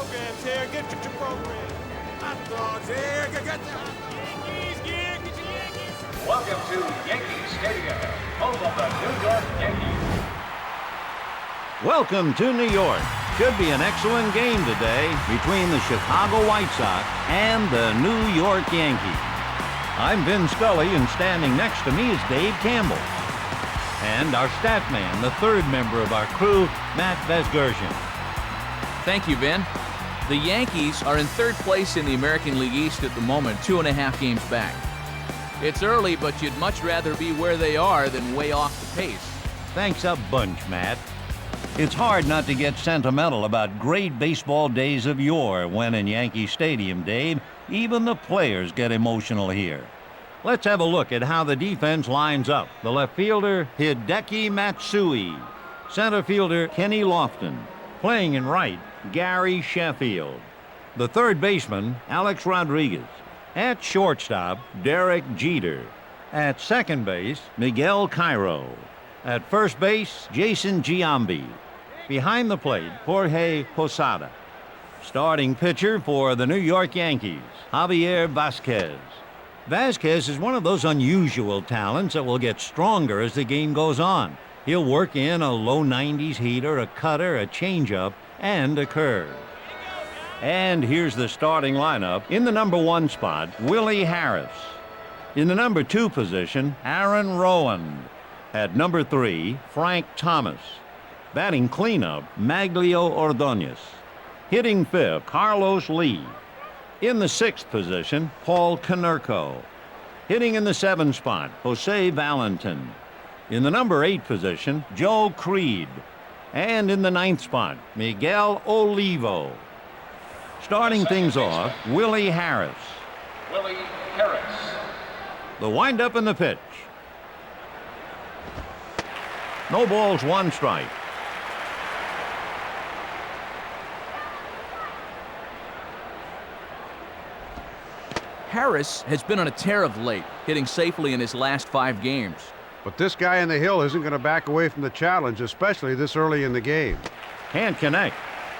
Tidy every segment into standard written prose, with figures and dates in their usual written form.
programs here. Get your program. Hot dogs here. Get the hot dogs. Yankees, get your Yankees. Welcome to Yankee Stadium, home of the New York Yankees. Welcome to New York. Should be an excellent game today between the Chicago White Sox and the New York Yankees. I'm Vin Scully, and standing next to me is Dave Campbell. And our staff man, the third member of our crew, Matt Vesgersian. Thank you, Vin. The Yankees are in third place in the American League East at the moment, 2.5 games back. It's early, but you'd much rather be where they are than way off the pace. Thanks a bunch, Matt. It's hard not to get sentimental about great baseball days of yore when in Yankee Stadium, Dave. Even the players get emotional here. Let's have a look at how the defense lines up. The left fielder, Hideki Matsui. Center fielder, Kenny Lofton. Playing in right, Gary Sheffield. The third baseman, Alex Rodriguez. At shortstop, Derek Jeter. At second base, Miguel Cairo. At first base, Jason Giambi. Behind the plate, Jorge Posada. Starting pitcher for the New York Yankees, Javier Vazquez. Vazquez is one of those unusual talents that will get stronger as the game goes on. He'll work in a low 90s heater, a cutter, a changeup, and a curve. And here's the starting lineup. In the number 1 spot, Willie Harris. In the number 2 position, Aaron Rowand. At number 3, Frank Thomas. Batting cleanup, Maglio Ordonez. Hitting fifth, Carlos Lee. In the 6th position, Paul Konerko. Hitting in the 7th spot, Jose Valentin. In the number 8 position, Joe Creed. And in the 9th spot, Miguel Olivo. Starting things off, Willie Harris. Willie Harris. The windup and the pitch. No balls, 1 strike. Harris has been on a tear of late, hitting safely in his last 5 games. But this guy in the hill isn't going to back away from the challenge, especially this early in the game. Can't connect.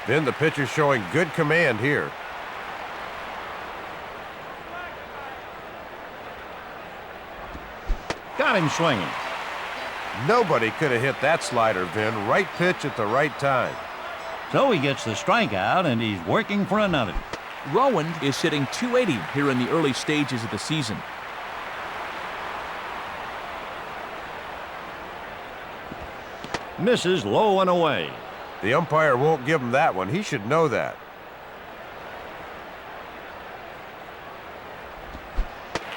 Then the pitcher's showing good command here. Got him swinging. Nobody could have hit that slider, Vin. Right pitch at the right time. So he gets the strikeout, and he's working for another. Rowand is hitting .280 here in the early stages of the season. Misses low and away. The umpire won't give him that one. He should know that.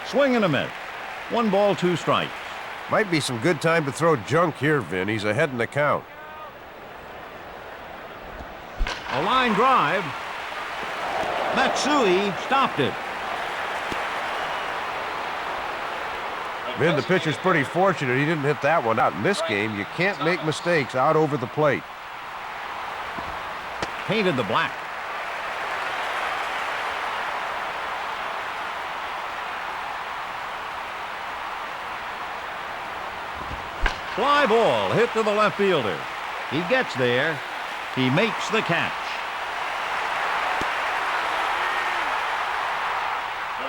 Swing and a miss. 1 ball, 2 strikes. Might be some good time to throw junk here, Vin. He's ahead in the count. A line drive. Matsui stopped it. Vin, the pitcher's pretty fortunate he didn't hit that one out. In this game, you can't make mistakes out over the plate. Painted the black. Fly ball hit to the left fielder. He gets there. He makes the catch.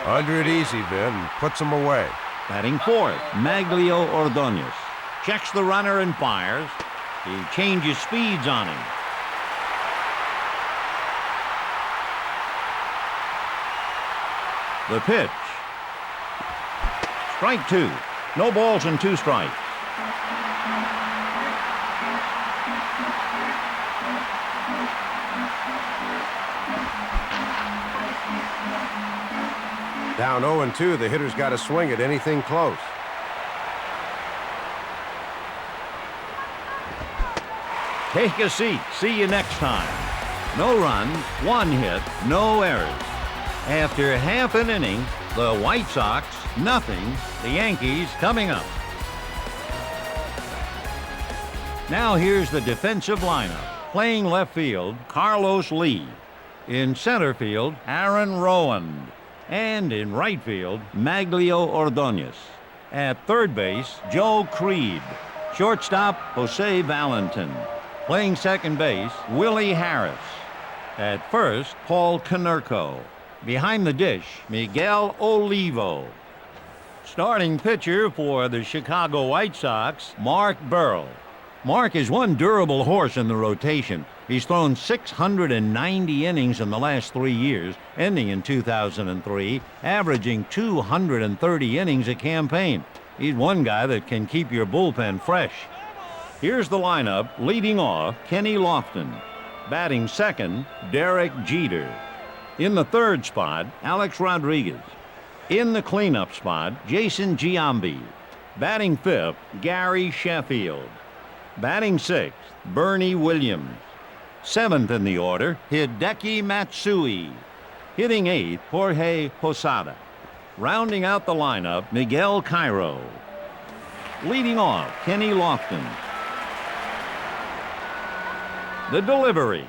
Under it easy, Vin. Puts him away. Batting fourth, Maglio Ordonez. Checks the runner and fires. He changes speeds on him. The pitch. Strike 2. No balls and 2 strikes. Down 0-2, the hitter's got to swing at anything close. Take a seat. See you next time. No runs, 1 hit, no errors. After half an inning, the White Sox, nothing. The Yankees coming up. Now here's the defensive lineup. Playing left field, Carlos Lee. In center field, Aaron Rowand. And in right field, Maglio Ordonez. At third base, Joe Creed. Shortstop, Jose Valentin. Playing second base, Willie Harris. At first, Paul Konerko. Behind the dish, Miguel Olivo. Starting pitcher for the Chicago White Sox, Mark Burrell. Mark is one durable horse in the rotation. He's thrown 690 innings in the last 3 years, ending in 2003, averaging 230 innings a campaign. He's one guy that can keep your bullpen fresh. Here's the lineup. Leading off, Kenny Lofton. Batting second, Derek Jeter. In the third spot, Alex Rodriguez. In the cleanup spot, Jason Giambi. Batting fifth, Gary Sheffield. Batting sixth, Bernie Williams. Seventh in the order, Hideki Matsui. Hitting eighth, Jorge Posada. Rounding out the lineup, Miguel Cairo. Leading off, Kenny Lofton. The delivery.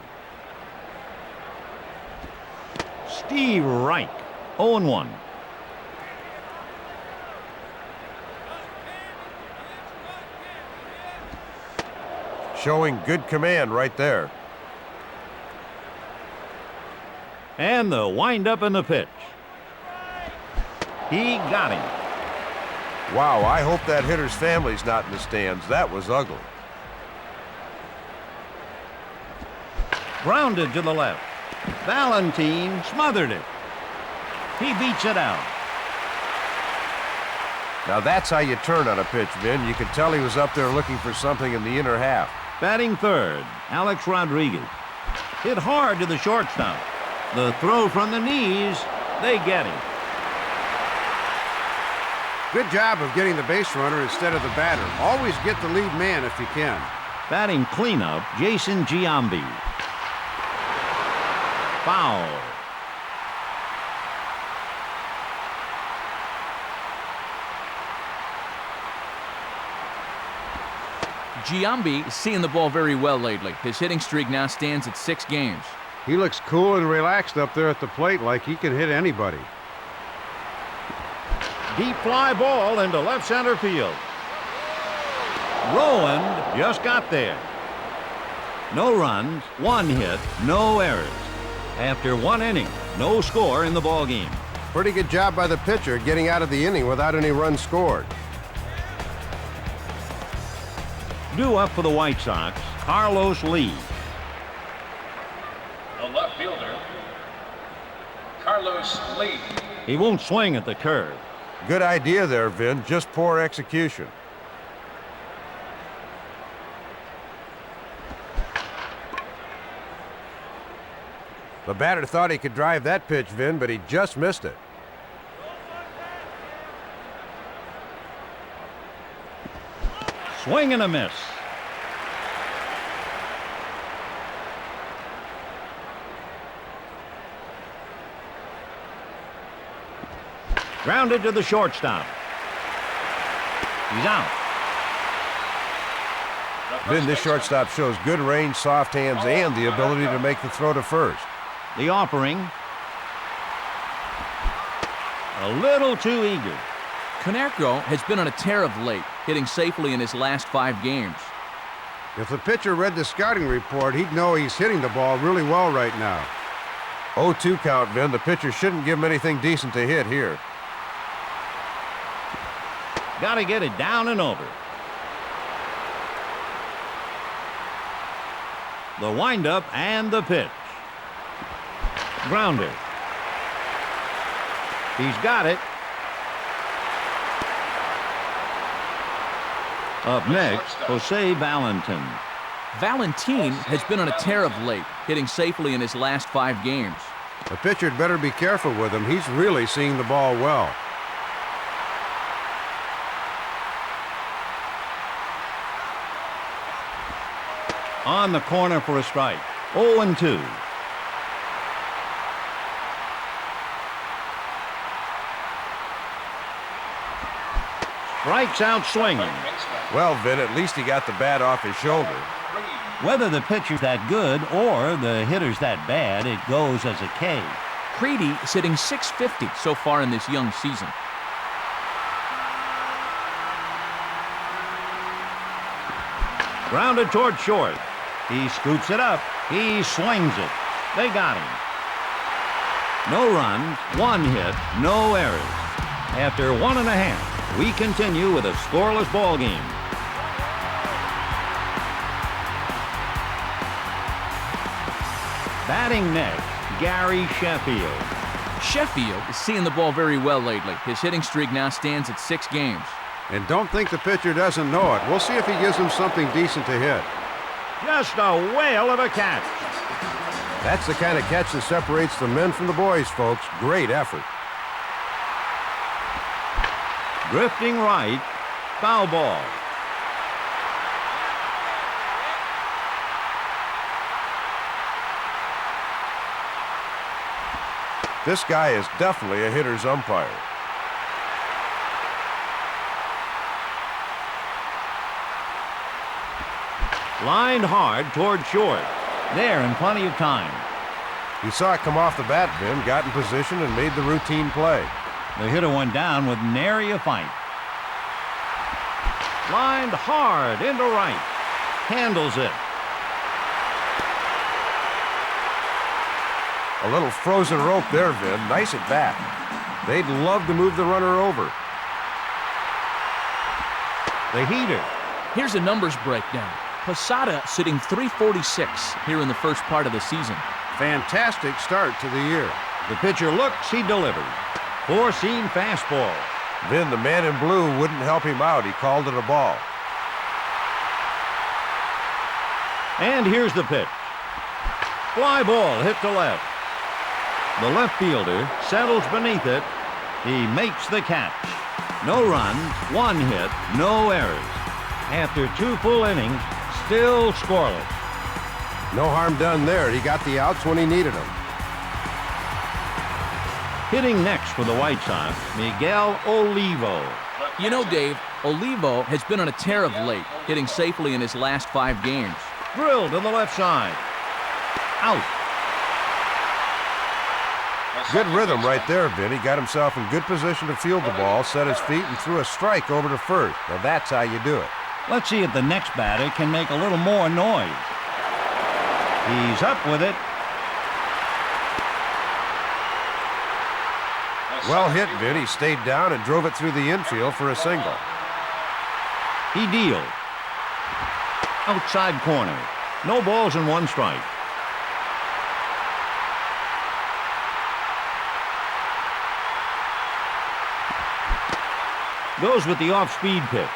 Steve Reich, 0-1. Showing good command right there. And the windup and the pitch. He got him. Wow, I hope that hitter's family's not in the stands. That was ugly. Grounded to the left. Valentine smothered it. He beats it out. Now that's how you turn on a pitch, Vin. You could tell he was up there looking for something in the inner half. Batting third, Alex Rodriguez. Hit hard to the shortstop. The throw from the knees, they get him. Good job of getting the base runner instead of the batter. Always get the lead man if you can. Batting cleanup, Jason Giambi. Foul. Giambi is seeing the ball very well lately. His hitting streak now stands at 6 games. He looks cool and relaxed up there at the plate like he can hit anybody. Deep fly ball into left center field. Rowan just got there. No runs, 1 hit, no errors. After 1 inning, no score in the ballgame. Pretty good job by the pitcher getting out of the inning without any runs scored. Due up for the White Sox, Carlos Lee. The left fielder, Carlos Lee. He won't swing at the curve. Good idea there, Vin. Just poor execution. The batter thought he could drive that pitch, Vin, but he just missed it. Swing and a miss. Grounded to the shortstop. He's out. Vin, this shortstop shows good range, soft hands, and the ability to make the throw to first. The offering. A little too eager. Konerko has been on a tear of late, hitting safely in his last 5 games. If the pitcher read the scouting report, he'd know he's hitting the ball really well right now. 0-2 count, Vin. The pitcher shouldn't give him anything decent to hit here. Got to get it down and over. The windup and the pitch. Grounder. He's got it. Up next, Jose Valentin. Valentin has been on a tear of late, hitting safely in his last 5 games. The pitcher'd better be careful with him. He's really seeing the ball well. On the corner for a strike. 0-2. Strikes out swinging. Well, Vin, at least he got the bat off his shoulder. Whether the pitcher's that good or the hitter's that bad, it goes as a K. Creedy is hitting .650 so far in this young season. Grounded toward short. He scoops it up. He swings it. They got him. No runs, 1 hit, no errors. After 1.5, we continue with a scoreless ball game. Batting next, Gary Sheffield. Sheffield is seeing the ball very well lately. His hitting streak now stands at 6 games. And don't think the pitcher doesn't know it. We'll see if he gives him something decent to hit. Just a whale of a catch. That's the kind of catch that separates the men from the boys, folks. Great effort. Drifting right, foul ball. This guy is definitely a hitter's umpire. Lined hard toward short. There in plenty of time. He saw it come off the bat, Vin, got in position, and made the routine play. The hitter went down with nary a fight. Lined hard into right. Handles it. A little frozen rope there, Vin. Nice at bat. They'd love to move the runner over. The heater. Here's a numbers breakdown. Posada sitting .346 here in the first part of the season. Fantastic start to the year. The pitcher looks, he delivers. Four-seam fastball. Vin, the man in blue, wouldn't help him out. He called it a ball. And here's the pitch. Fly ball hit to left. The left fielder settles beneath it. He makes the catch. No runs, 1 hit, no errors. After 2 full innings, still scoreless. No harm done there. He got the outs when he needed them. Hitting next for the White Sox, Miguel Olivo. You know, Dave, Olivo has been on a tear of late, hitting safely in his last 5 games. Drilled to the left side. Out. Good rhythm right there, Vin. He got himself in good position to field the ball, set his feet, and threw a strike over to first. Now that's how you do it. Let's see if the next batter can make a little more noise. He's up with it. Well hit, Vin. He stayed down and drove it through the infield for a single. He deals. Outside corner. No balls and 1 strike. Goes with the off-speed pitch.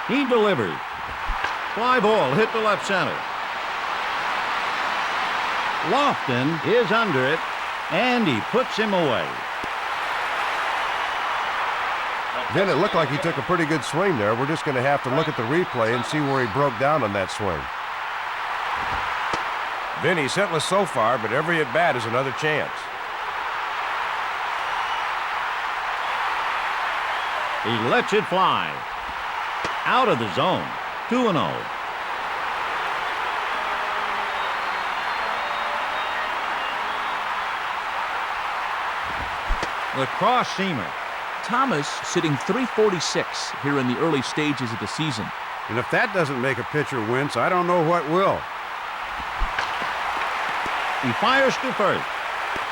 He delivers. Fly ball hit to left center. Lofton is under it, and he puts him away. Vin, it looked like he took a pretty good swing there. We're just going to have to look at the replay and see where he broke down on that swing. Vin, he's hitless so far, but every at-bat is another chance. He lets it fly. Out of the zone. 2-0. The cross-seamer. Thomas sitting .346 here in the early stages of the season. And if that doesn't make a pitcher wince, I don't know what will. He fires to first.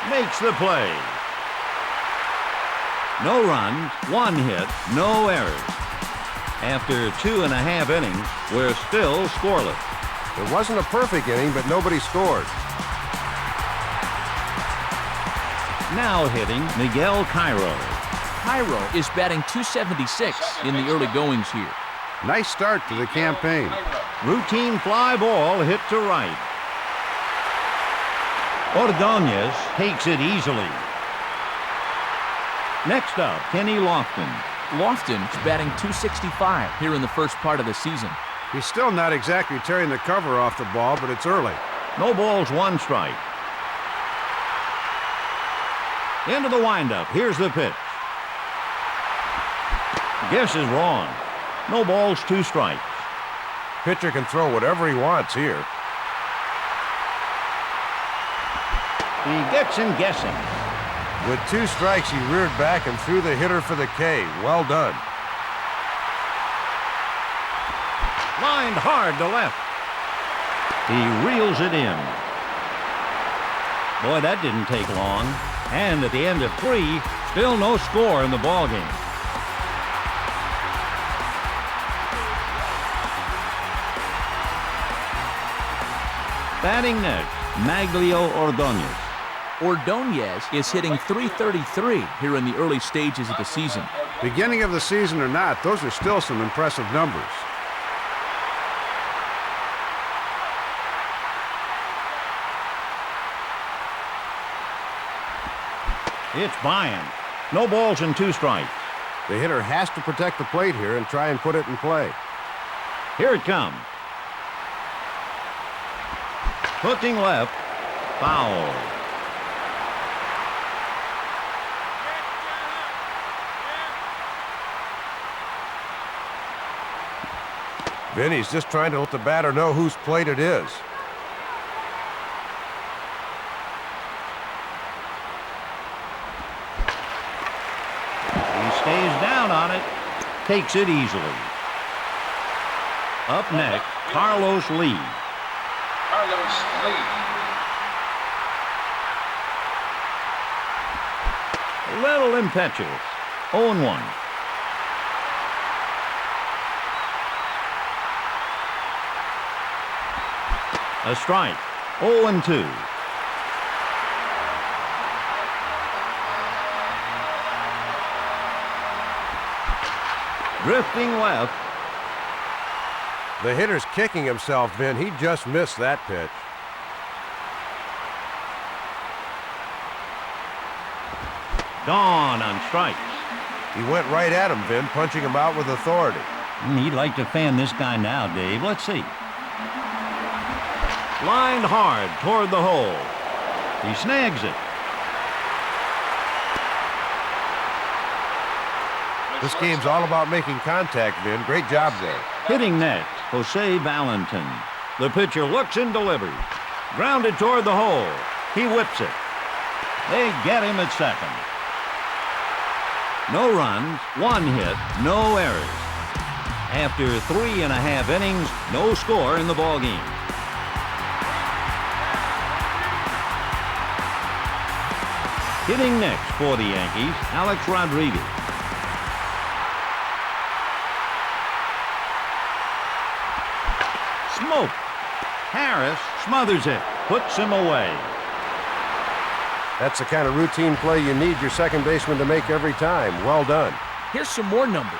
Makes the play. No runs, 1 hit, no errors. After 2.5 innings, we're still scoreless. It wasn't a perfect inning, but nobody scored. Now hitting Miguel Cairo. Cairo is batting .276 in the early goings here. Nice start to the campaign. Routine fly ball hit to right. Ordonez takes it easily. Next up, Kenny Lofton. Lofton is batting .265 here in the first part of the season. He's still not exactly tearing the cover off the ball, but it's early. No balls, 1 strike. Into the windup. Here's the pitch. Guess is wrong. No balls, 2 strikes. Pitcher can throw whatever he wants here. He gets him guessing. With 2 strikes, he reared back and threw the hitter for the K. Well done. Lined hard to left. He reels it in. Boy, that didn't take long. And at the end of 3, still no score in the ballgame. Batting next, Maglio Ordonez. Ordonez is hitting .333 here in the early stages of the season. Beginning of the season or not, those are still some impressive numbers. It's Bryant. No balls and 2 strikes. The hitter has to protect the plate here and try and put it in play. Here it comes. Hooking left. Foul. Vinny's just trying to let the batter know whose plate it is. He stays down on it. Takes it easily. Up next, Carlos Lee. Carlos Lee. A little impetuous. 0-1. A strike. 0-2. Drifting left. The hitter's kicking himself, Vin. He just missed that pitch. Gone on strikes. He went right at him, Vin, punching him out with authority. He'd like to fan this guy now, Dave. Let's see. Lined hard toward the hole. He snags it. This game's all about making contact, Vin. Great job there. Hitting next, Jose Valentin. The pitcher looks and delivers. Grounded toward the hole. He whips it. They get him at second. No runs, 1 hit, no errors. After 3.5 innings, no score in the ballgame. Hitting next for the Yankees, Alex Rodriguez. Smoke. Harris smothers it, puts him away. That's the kind of routine play you need your second baseman to make every time. Well done. Here's some more numbers.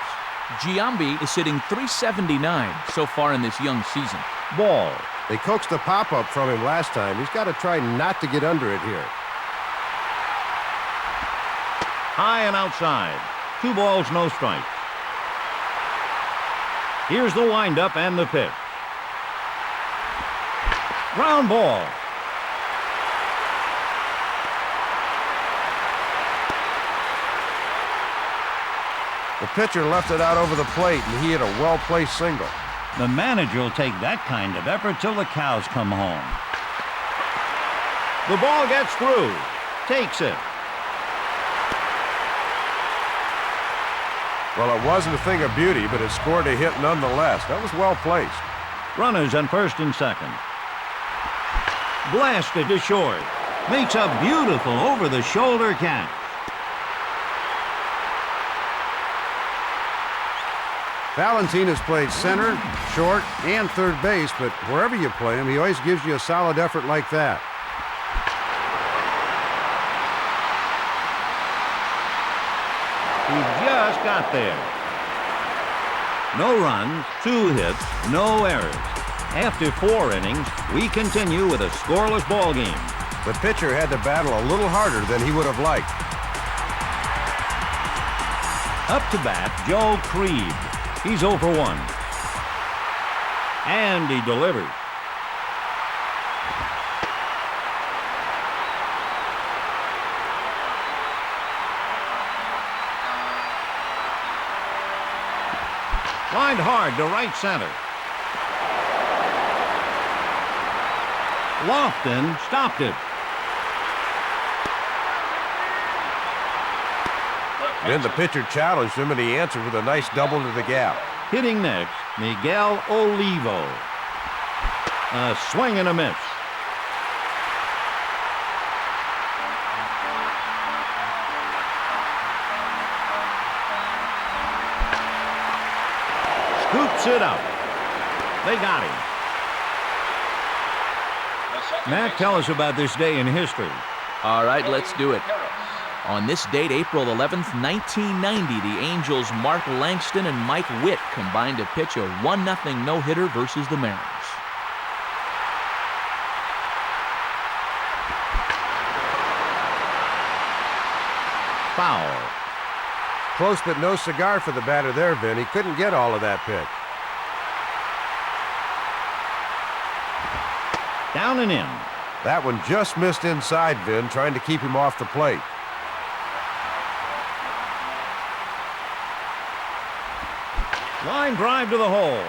Giambi is hitting .379 so far in this young season. Ball. They coaxed a pop-up from him last time. He's got to try not to get under it here. High and outside. 2 balls, no strikes. Here's the windup and the pitch. Ground ball. The pitcher left it out over the plate, and he hit a well-placed single. The manager will take that kind of effort till the cows come home. The ball gets through. Takes it. Well, it wasn't a thing of beauty, but it scored a hit nonetheless. That was well placed. Runners on first and second. Blasted to short. Makes a beautiful over-the-shoulder catch. Valentin has played center, short, and third base, but wherever you play him, he always gives you a solid effort like that. He just got there. No runs, 2 hits, no errors. After 4 innings, we continue with a scoreless ball game. The pitcher had to battle a little harder than he would have liked. Up to bat, Joe Creed. He's 0 for 1. And he delivers. Lined hard to right center. Lofton stopped it. Then the pitcher challenged him, and he answered with a nice double to the gap. Hitting next, Miguel Olivo. A swing and a miss. Scoops it up. They got him. Matt, tell us about this day in history. All right, let's do it. On this date, April 11th, 1990, the Angels' Mark Langston and Mike Witt combined to pitch a 1-0 no-hitter versus the Mariners. Foul. Close but no cigar for the batter there, Vin. He couldn't get all of that pitch. Down and in. That one just missed inside, Vin, trying to keep him off the plate. Line drive to the hole.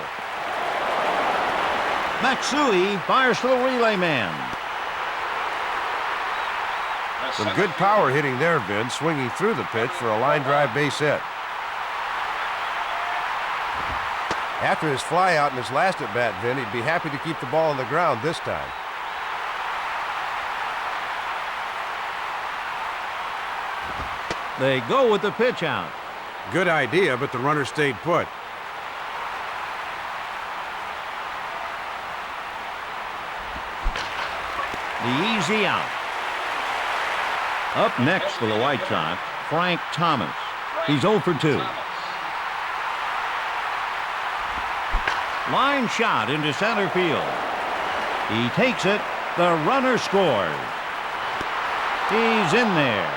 Matsui fires to the relay man. Some good power hitting there, Vin, swinging through the pitch for a line drive base hit. After his flyout in his last at-bat, Vin, he'd be happy to keep the ball on the ground this time. They go with the pitch out. Good idea, but the runner stayed put. The easy out. Up next for the White Sox, Frank Thomas. He's 0 for 2. Line shot into center field. He takes it. The runner scores. He's in there.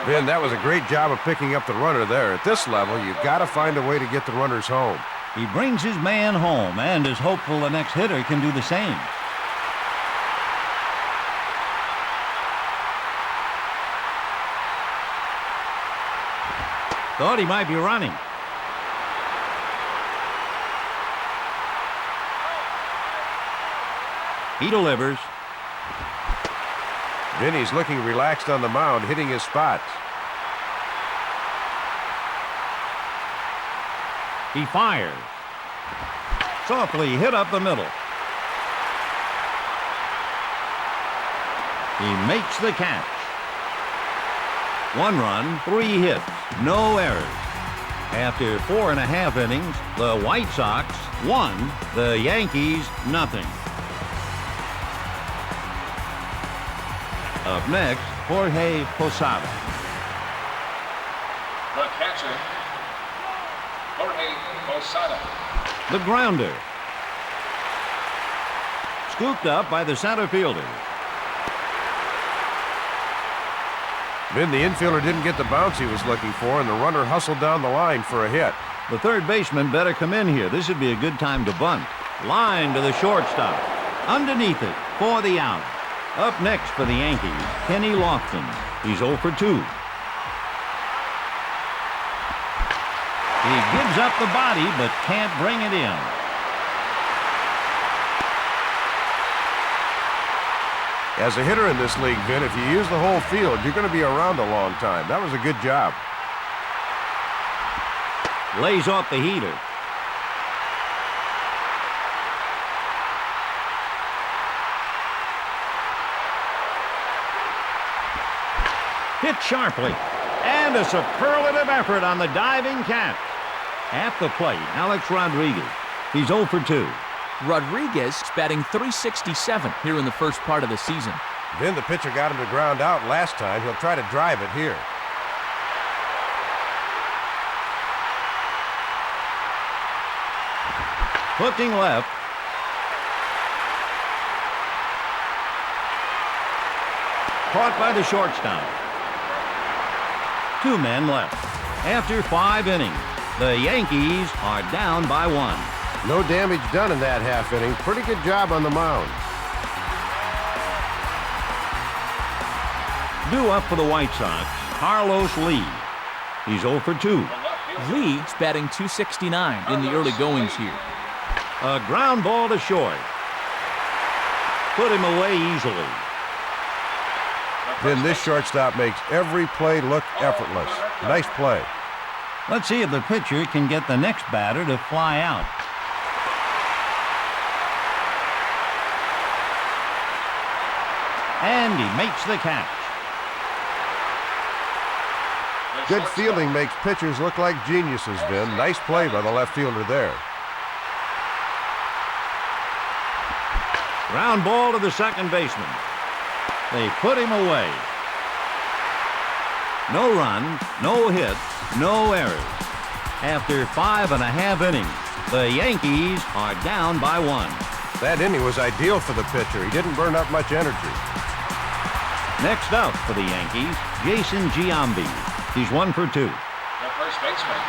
Vin, that was a great job of picking up the runner there. At this level, you've got to find a way to get the runners home. He brings his man home and is hopeful the next hitter can do the same. Thought he might be running. He delivers. Vinny's looking relaxed on the mound, hitting his spots. He fires. Softly hit up the middle. He makes the catch. 1 run, 3 hits, no errors. After 4.5 innings, the White Sox won, the Yankees nothing. Up next, Jorge Posada. The catcher, Jorge Posada. The grounder. Scooped up by the center fielder. Vin, the infielder didn't get the bounce he was looking for, and the runner hustled down the line for a hit. The third baseman better come in here. This would be a good time to bunt. Line to the shortstop. Underneath it for the out. Up next for the Yankees, Kenny Lofton. He's 0 for 2. He gives up the body but can't bring it in. As a hitter in this league, Vin, if you use the whole field, you're going to be around a long time. That was a good job. Lays off the heater. Hit sharply. And a superlative effort on the diving catch. At the plate, Alex Rodriguez. He's 0 for 2. Rodriguez is batting .367 here in the first part of the season. Vin, the pitcher got him to ground out last time. He'll try to drive it here. Hooking left. Caught by the shortstop. 2 men left. After 5 innings, the Yankees are down by 1. No damage done in that half inning. Pretty good job on the mound. Due up for the White Sox, Carlos Lee. He's 0 for 2. Lee is batting .269 in the early goings here. A ground ball to short. Put him away easily. Then this shortstop makes every play look effortless. Nice play. Let's see if the pitcher can get the next batter to fly out. And he makes the catch. Good fielding makes pitchers look like geniuses, Vin. Nice play by the left fielder there. Ground ball to the second baseman. They put him away. No run, no hit, no errors. After 5.5 innings, the Yankees are down by 1. That inning was ideal for the pitcher. He didn't burn up much energy. Next up for the Yankees, Jason Giambi. He's 1 for 2. The first baseman,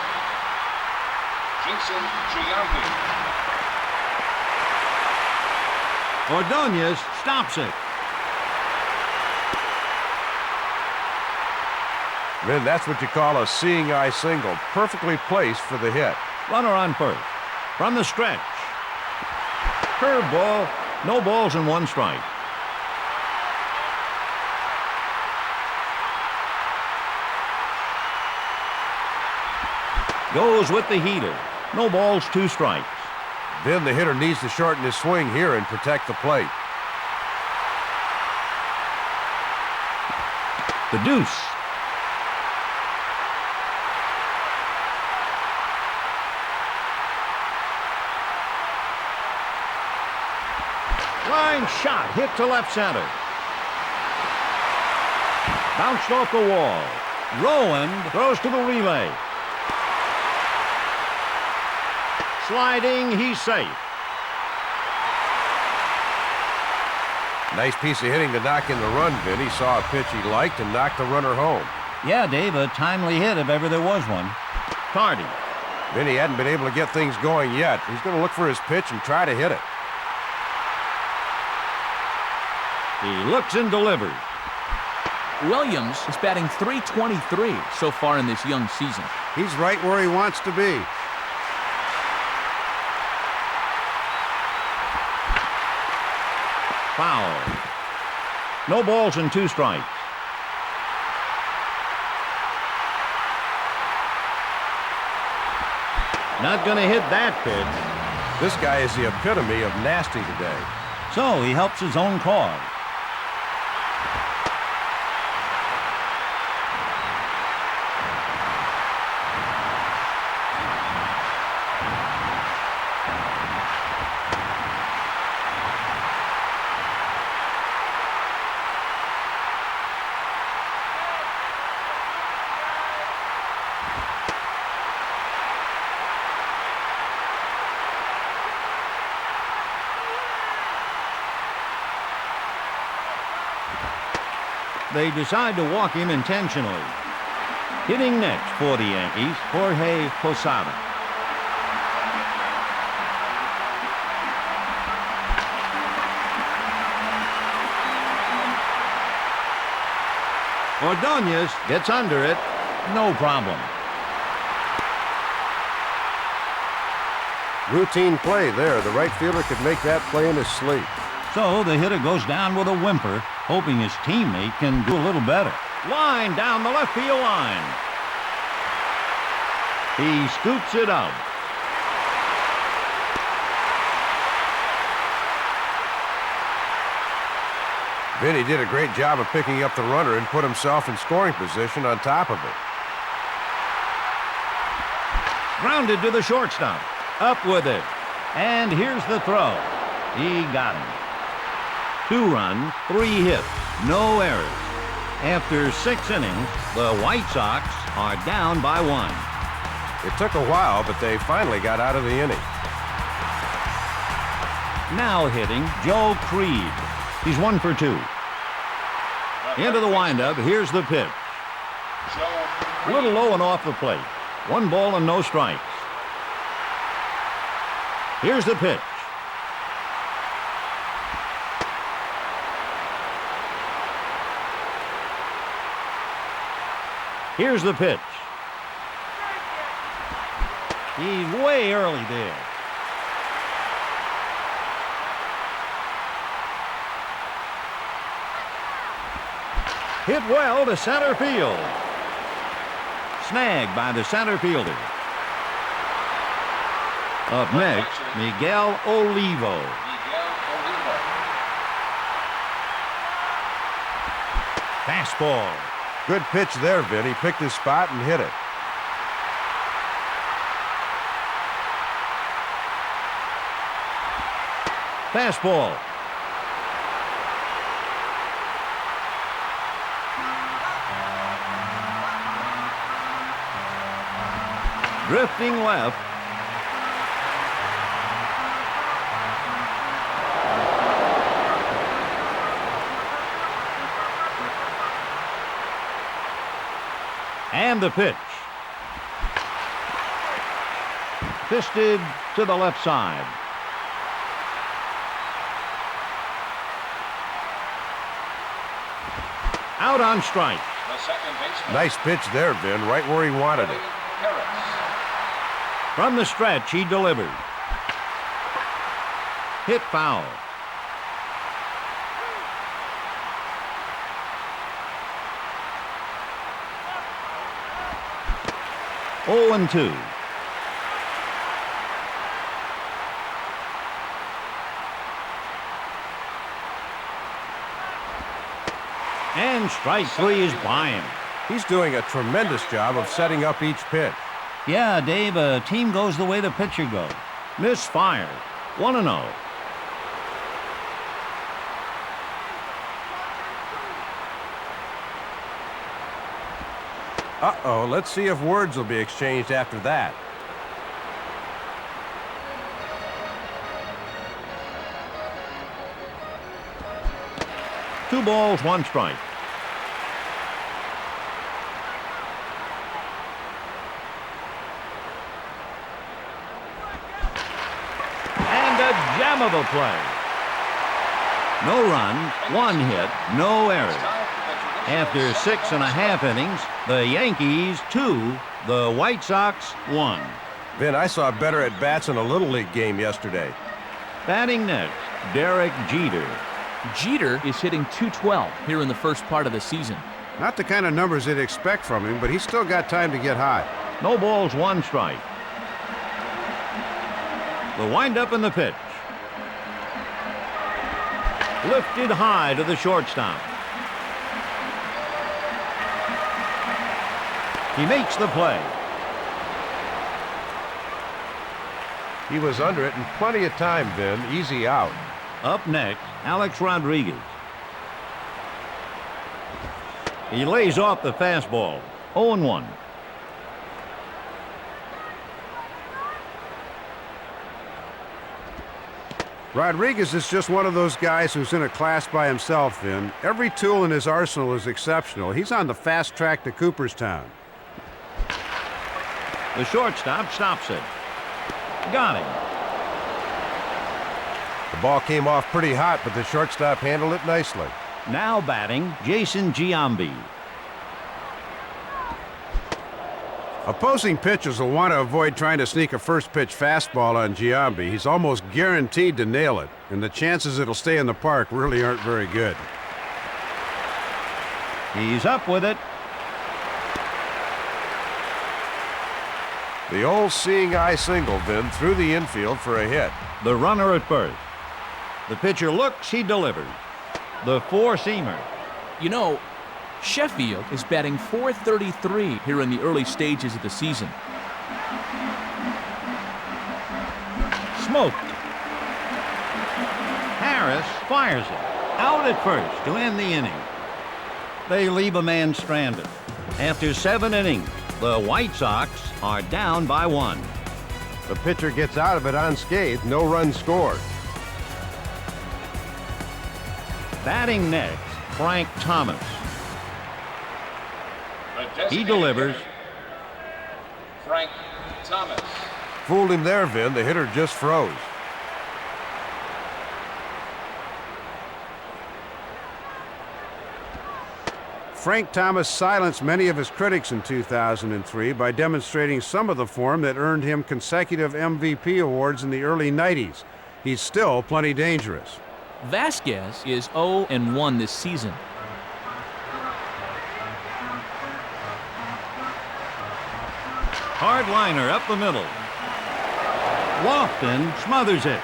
Jason Giambi. Ordonez stops it. Vin, that's what you call a seeing eye single. Perfectly placed for the hit. Runner on first. From the stretch. Curveball. No balls and 1 strike. Goes with the heater. No balls, 2 strikes. Vin, the hitter needs to shorten his swing here and protect the plate. The deuce. Line shot, hit to left center. Bounced off the wall. Rowan throws to the relay. Sliding, he's safe. Nice piece of hitting to knock in the run, Vin. He saw a pitch he liked and knocked the runner home. Yeah, Dave, a timely hit if ever there was one. Tardy. Vin, he hadn't been able to get things going yet. He's going to look for his pitch and try to hit it. He looks and delivers. Williams is batting .323 so far in this young season. He's right where he wants to be. Foul. No balls and 2 strikes. Not going to hit that pitch. This guy is the epitome of nasty today. So he helps his own cause. They decide to walk him intentionally. Hitting next for the Yankees, Jorge Posada. Ordonez gets under it. No problem. Routine play there. The right fielder could make that play in his sleep. So the hitter goes down with a whimper, hoping his teammate can do a little better. Line down the left field line. He scoops it out. Vinny did a great job of picking up the runner and put himself in scoring position on top of it. Grounded to the shortstop. Up with it. And here's the throw. He got him. 2 runs, 3 hits, no errors. After 6 innings, the White Sox are down by 1. It took a while, but they finally got out of the inning. Now hitting Joe Creed. He's 1 for 2. Into the windup, here's the pitch. A little low and off the plate. 1 ball and no strikes. Here's the pitch. Here's the pitch. He's way early there. Hit well to center field. Snagged by the center fielder. Up next, Miguel Olivo. Fastball. Good pitch there, Vin. He picked his spot and hit it. Fastball. Drifting left. And the pitch. Fisted to the left side. Out on strike. Nice pitch there, Vin. Right where he wanted it. From the stretch, he delivered. Hit foul. Oh and 2. And strike 3 is by him. He's doing a tremendous job of setting up each pitch. Yeah, Dave, a team goes the way the pitcher goes. Misfired. 1-0. Uh-oh, let's see if words will be exchanged after that. Two balls, one strike. And a gem of a play. No runs, 1 hit, no errors. After 6.5 innings, the Yankees 2, the White Sox 1. Vin, I saw better at bats in a Little League game yesterday. Batting next, Derek Jeter. Jeter is hitting .212 here in the first part of the season. Not the kind of numbers they'd expect from him, but he's still got time to get hot. No balls, 1 strike. The windup and the pitch. Lifted high to the shortstop. He makes the play. He was under it in plenty of time, Vin. Easy out. Up next, Alex Rodriguez. He lays off the fastball. 0-1. Rodriguez is just one of those guys who's in a class by himself, Vin. Every tool in his arsenal is exceptional. He's on the fast track to Cooperstown. The shortstop stops it. Got him. The ball came off pretty hot, but the shortstop handled it nicely. Now batting, Jason Giambi. Opposing pitchers will want to avoid trying to sneak a first-pitch fastball on Giambi. He's almost guaranteed to nail it, and the chances it'll stay in the park really aren't very good. He's up with it. The old seeing eye single, Vin, through the infield for a hit. The runner at first. The pitcher looks, he delivers. The four-seamer. You know, Sheffield is batting .433 here in the early stages of the season. Smoked. Harris fires it. Out at first to end the inning. They leave a man stranded. After 7 innings, the White Sox are down by 1. The pitcher gets out of it unscathed. No runs scored. Batting next, Frank Thomas. He delivers. Frank Thomas. Fooled him there, Vin. The hitter just froze. Frank Thomas silenced many of his critics in 2003 by demonstrating some of the form that earned him consecutive MVP awards in the early 90s. He's still plenty dangerous. Vasquez is 0-1 this season. Hard liner up the middle. Lofton smothers it.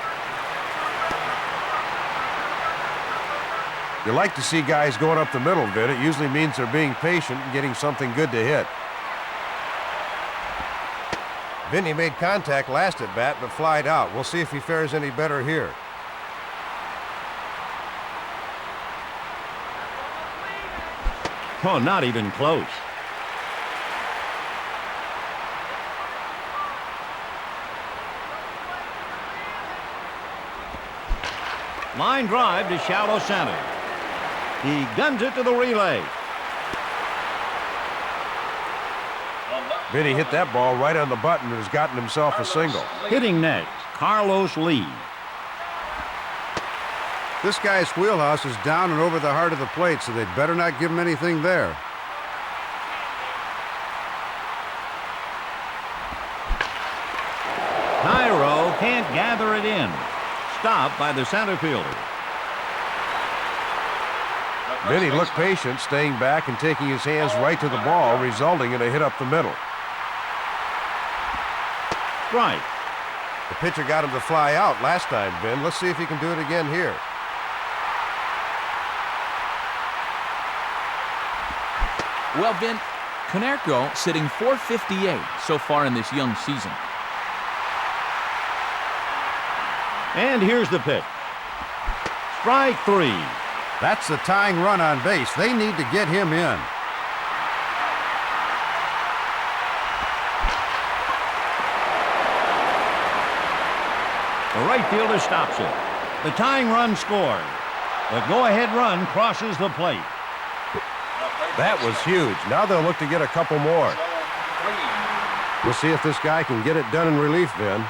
You like to see guys going up the middle, Vin. It usually means they're being patient and getting something good to hit. Vinny made contact last at bat, but flied out. We'll see if he fares any better here. Oh, not even close. Line drive to shallow center. He guns it to the relay. Vinny hit that ball right on the button and has gotten himself a single. Hitting next, Carlos Lee. This guy's wheelhouse is down and over the heart of the plate, so they'd better not give him anything there. Cairo can't gather it in. Stopped by the center fielder. Vinny looked patient, staying back and taking his hands right to the ball, resulting in a hit up the middle. Strike. The pitcher got him to fly out last time, Vin. Let's see if he can do it again here. Well, Vin, Konerko sitting .458 so far in this young season. And here's the pitch. Strike three. That's the tying run on base. They need to get him in. The right fielder stops it. The tying run scores. The go-ahead run crosses the plate. That was huge. Now they'll look to get a couple more. We'll see if this guy can get it done in relief, Vin.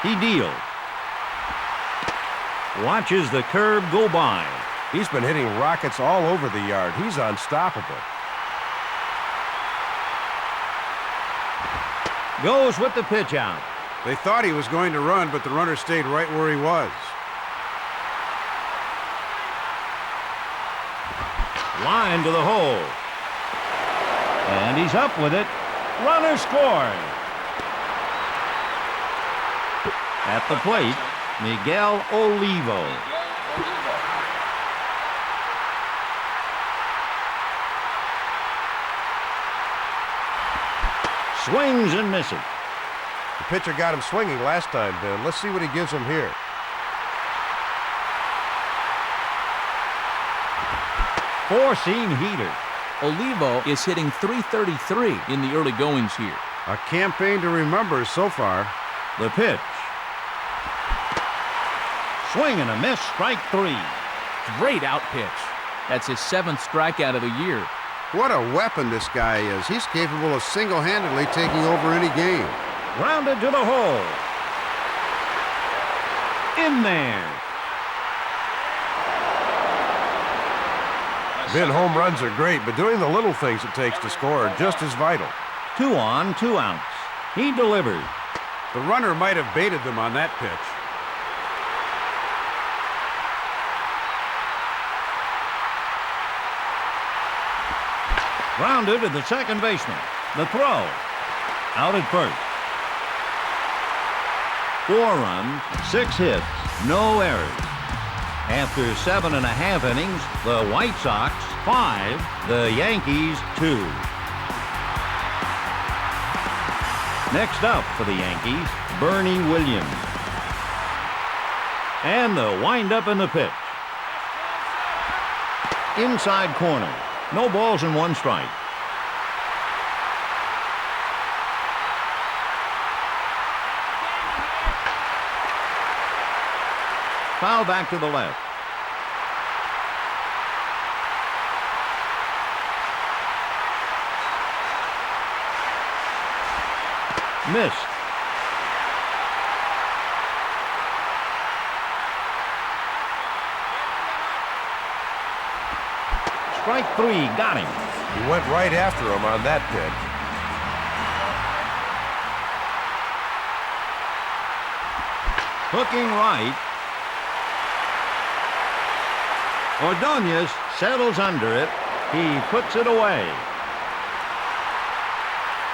He deals. Watches the curve go by. He's been hitting rockets all over the yard. He's unstoppable. Goes with the pitch out. They thought he was going to run, but the runner stayed right where he was. Line to the hole. And he's up with it. Runner scores. At the plate, Miguel Olivo. Swings and misses. The pitcher got him swinging last time, Vin. Let's see what he gives him here. Four-seam heater. Olivo is hitting .333 in the early goings here. A campaign to remember so far. The pitch. Swing and a miss, strike three. Great out pitch. That's his 7th strikeout of the year. What a weapon this guy is. He's capable of single-handedly taking over any game. Grounded to the hole. In there. Vin, home runs are great, but doing the little things it takes to score are just as vital. 2 on, 2 outs. He delivers. The runner might have baited them on that pitch. Grounded to the second baseman. The throw. Out at first. 4 runs, 6 hits, no errors. After 7.5 innings, the White Sox 5, the Yankees 2. Next up for the Yankees, Bernie Williams. And the windup in the pitch. Inside corner. No balls and 1 strike. Foul back to the left. Missed. Strike 3, got him. He went right after him on that pitch. Hooking right. Ordonez settles under it. He puts it away.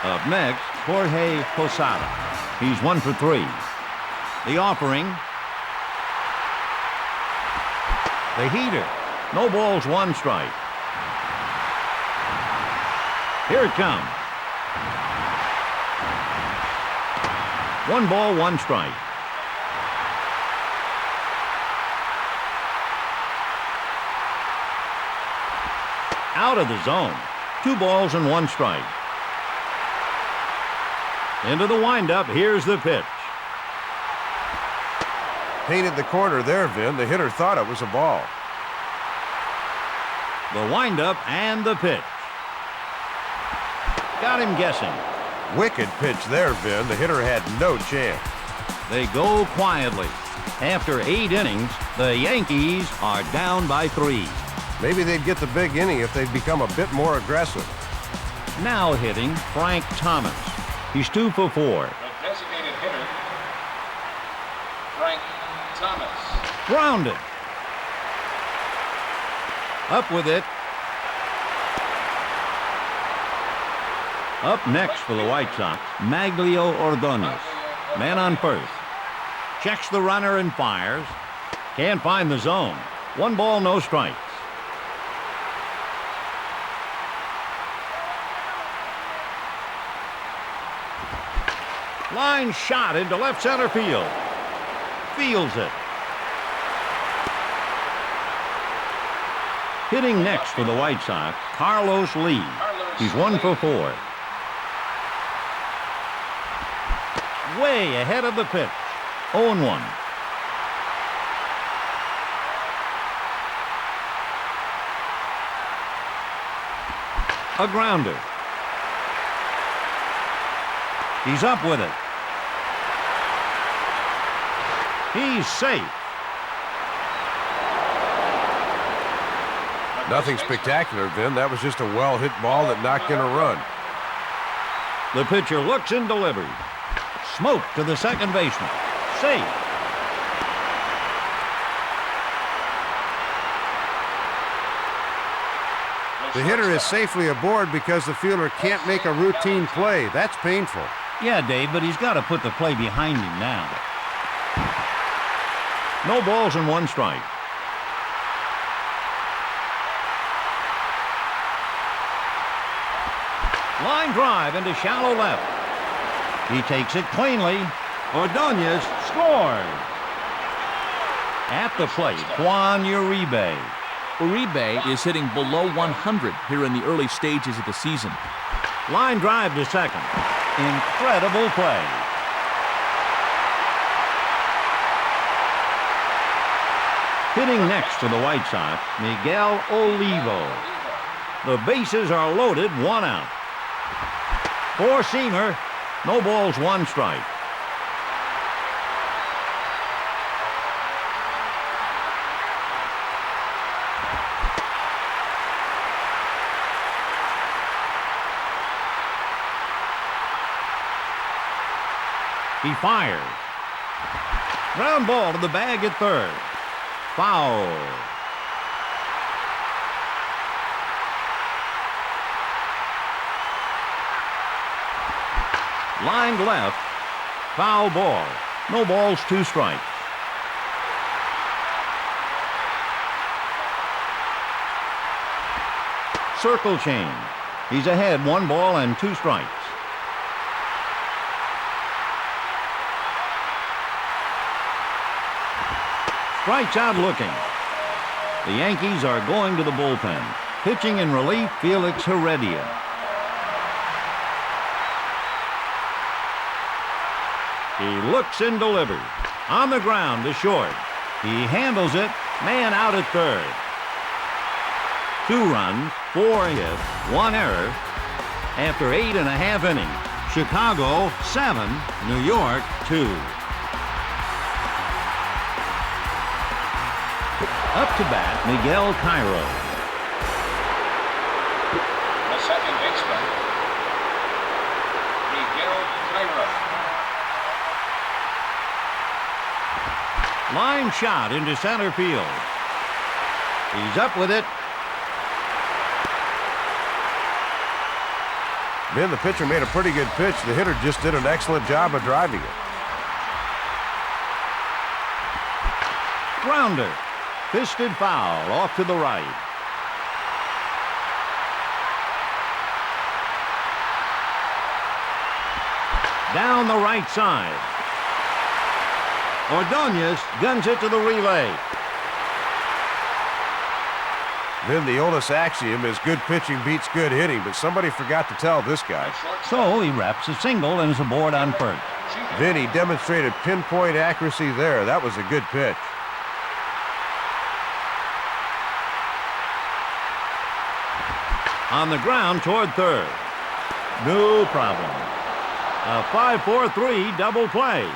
Up next, Jorge Posada. He's 1 for 3. The offering. The heater. No balls, 1 strike. Here it comes. 1 ball, 1 strike. Out of the zone. 2 balls and 1 strike. Into the windup. Here's the pitch. Painted the corner there, Vin. The hitter thought it was a ball. The windup and the pitch. Got him guessing. Wicked pitch there, Vin. The hitter had no chance. They go quietly. After 8 innings, the Yankees are down by 3. Maybe they'd get the big inning if they'd become a bit more aggressive. Now hitting Frank Thomas. He's 2 for 4. The designated hitter, Frank Thomas. Grounded. Up with it. Up next for the White Sox, Maglio Ordonez. Man on first. Checks the runner and fires. Can't find the zone. 1 ball, no strikes. Line shot into left center field. Fields it. Hitting next for the White Sox, Carlos Lee. He's 1 for 4. Way ahead of the pitch. 0-1. A grounder. He's up with it. He's safe. Nothing spectacular, Vin. That was just a well-hit ball that knocked in a run. The pitcher looks and delivers. Smoke to the second baseman. Safe. The hitter is safely aboard because the fielder can't make a routine play. That's painful. Yeah, Dave, but he's got to put the play behind him now. No balls and 1 strike. Line drive into shallow left. He takes it cleanly. Ordonez scores. At the plate, Juan Uribe. Uribe is hitting below 100 here in the early stages of the season. Line drive to second. Incredible play. Hitting next to the White Sox, Miguel Olivo. The bases are loaded, 1 out. 4-seamer, no balls, 1 strike. He fires. Ground ball to the bag at third. Foul. Lined left. Foul ball. No balls, 2 strikes. Circle change. He's ahead, 1 ball and 2 strikes. Strikes out looking. The Yankees are going to the bullpen. Pitching in relief, Felix Heredia. He looks and delivers. On the ground to short. He handles it. Man out at third. 2 runs, 4 hits, 1 error. After 8.5 innings. Chicago 7, New York 2. Up to bat, Miguel Cairo. The second baseman, Miguel Cairo. Line shot into center field. He's up with it. Vin, the pitcher made a pretty good pitch. The hitter just did an excellent job of driving it. Grounder. Fisted foul off to the right. Down the right side. Ordonez guns it to the relay. Vin, the oldest axiom is good pitching beats good hitting, but somebody forgot to tell this guy. So he wraps a single and is aboard on first. Vin, he demonstrated pinpoint accuracy there. That was a good pitch. On the ground toward third. No problem. A 5-4-3 double play.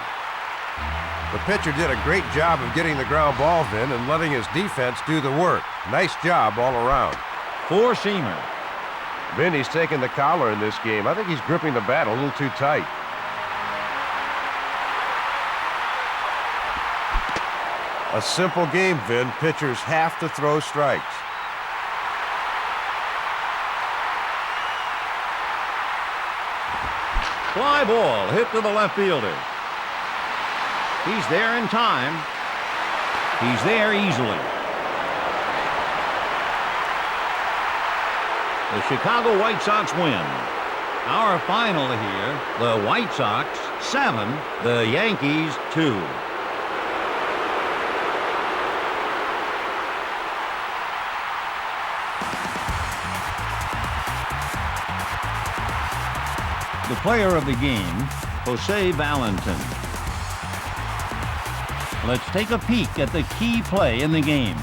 The pitcher did a great job of getting the ground ball, Vin, and letting his defense do the work. Nice job all around. Four-seamer. Vin, he's taking the collar in this game. I think he's gripping the bat a little too tight. A simple game, Vin. Pitchers have to throw strikes. Fly ball hit to the left fielder. He's there in time. He's there easily. The Chicago White Sox win. Our final here, the White Sox 7, the Yankees 2. The player of the game, Jose Valentin. Let's take a peek at the key play in the game.